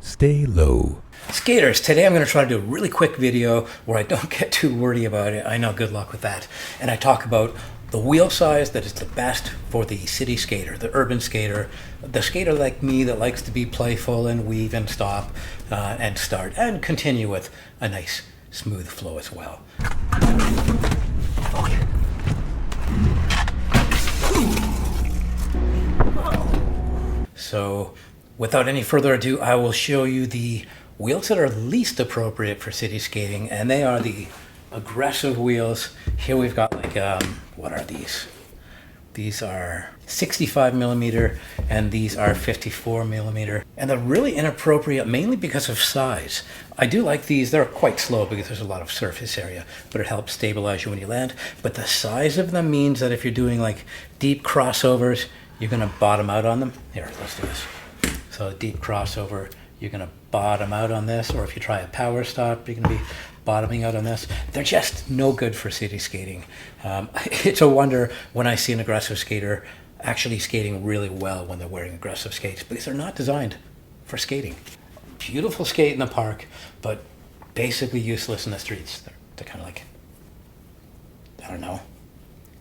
Stay low. Skaters, today I'm going to try to do a really quick video where I don't get too wordy about it. I know, good luck with that. And I talk about the wheel size that is the best for the city skater, the urban skater, the skater like me that likes to be playful and weave and stop and start and continue with a nice smooth flow as well. So without any further ado, I will show you the wheels that are least appropriate for city skating, and they are the aggressive wheels. Here we've got like, what are these? These are 65 millimeter and these are 54 millimeter. And they're really inappropriate mainly because of size. I do like these. They're quite slow because there's a lot of surface area, but it helps stabilize you when you land. But the size of them means that if you're doing like deep crossovers, you're gonna bottom out on them. Here, let's do this. So a deep crossover, you're gonna bottom out on this, or if you try a power stop, you're gonna be bottoming out on this. They're just no good for city skating. It's a wonder when I see an aggressive skater actually skating really well when they're wearing aggressive skates, because they're not designed for skating. Beautiful skate in the park, but basically useless in the streets. They're kind of like, I don't know,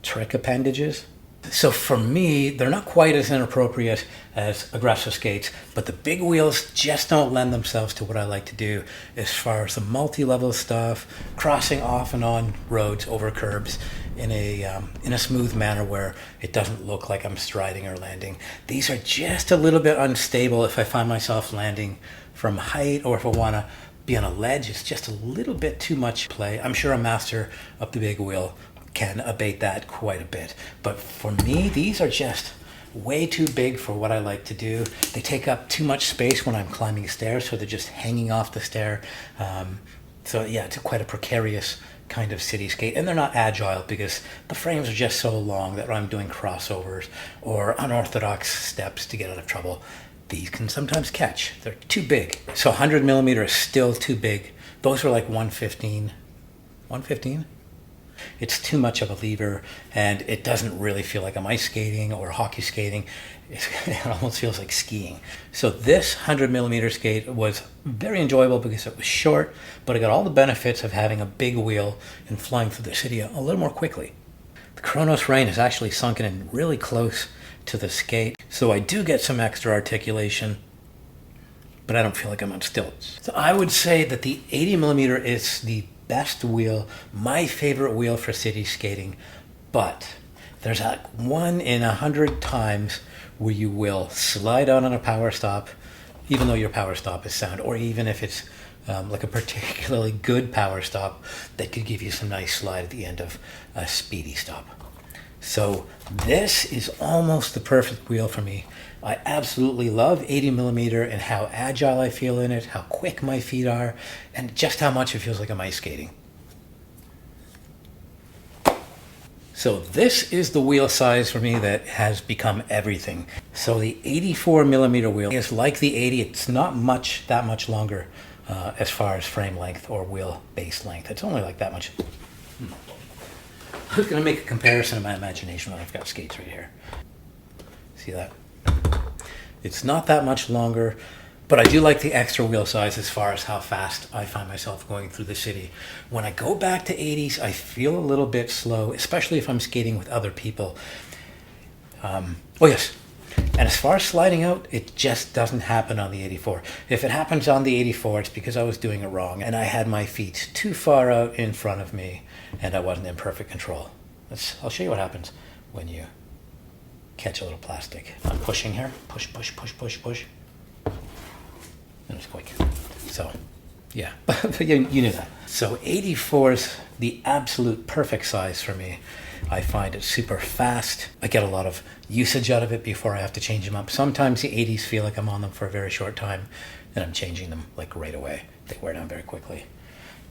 trick appendages. So for me, they're not quite as inappropriate as aggressive skates, but the big wheels just don't lend themselves to what I like to do as far as the multi-level stuff, crossing off and on roads over curbs in a smooth manner where it doesn't look like I'm striding or landing. These are just a little bit unstable if I find myself landing from height, or if I want to be on a ledge. It's just a little bit too much play. I'm sure a master of the big wheel can abate that quite a bit. But for me, these are just way too big for what I like to do. They take up too much space when I'm climbing stairs, so they're just hanging off the stair. So yeah, it's quite a precarious kind of city skate, and they're not agile because the frames are just so long that when I'm doing crossovers or unorthodox steps to get out of trouble, these can sometimes catch. They're too big. So 100 millimeter is still too big. Those are like 115. 115? It's too much of a lever, and it doesn't really feel like I'm ice skating or hockey skating. It almost feels like skiing. So this 100 millimeter skate was very enjoyable because it was short, but I got all the benefits of having a big wheel and flying through the city a little more quickly. The Kronos rein is actually sunken in really close to the skate, so I do get some extra articulation, but I don't feel like I'm on stilts. So I would say that the 80 millimeter is the best wheel, my favorite wheel for city skating, but there's a 1 in 100 times where you will slide out on a power stop, even though your power stop is sound, or even if it's like a particularly good power stop that could give you some nice slide at the end of a speedy stop. So this is almost the perfect wheel for me. I absolutely love 80 millimeter and how agile I feel in it, how quick my feet are, and just how much it feels like I'm ice skating. So this is the wheel size for me that has become everything. So the 84 millimeter wheel is like the 80. It's not that much longer as far as frame length or wheel base length. It's only like that much. I was going to make a comparison in my imagination when I've got skates right here. See that? It's not that much longer, but I do like the extra wheel size as far as how fast I find myself going through the city. When I go back to 80s, I feel a little bit slow, especially if I'm skating with other people. Oh yes, and as far as sliding out, it just doesn't happen on the 84. If it happens on the 84, it's because I was doing it wrong and I had my feet too far out in front of me and I wasn't in perfect control. I'll show you what happens when you catch a little plastic. I'm pushing here, push, push, push, push, push. And it's quick. So, yeah, but you knew that. So 84 is the absolute perfect size for me. I find it super fast. I get a lot of usage out of it before I have to change them up. Sometimes the 80s feel like I'm on them for a very short time, and I'm changing them like right away. They wear down very quickly.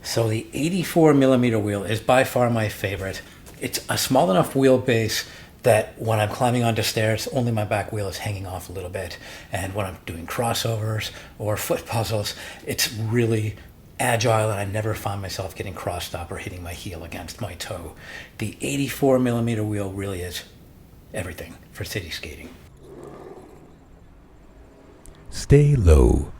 So the 84 millimeter wheel is by far my favorite. It's a small enough wheelbase that when I'm climbing onto stairs, only my back wheel is hanging off a little bit. And when I'm doing crossovers or foot puzzles, it's really agile and I never find myself getting crossed up or hitting my heel against my toe. The 84 millimeter wheel really is everything for city skating. Stay low.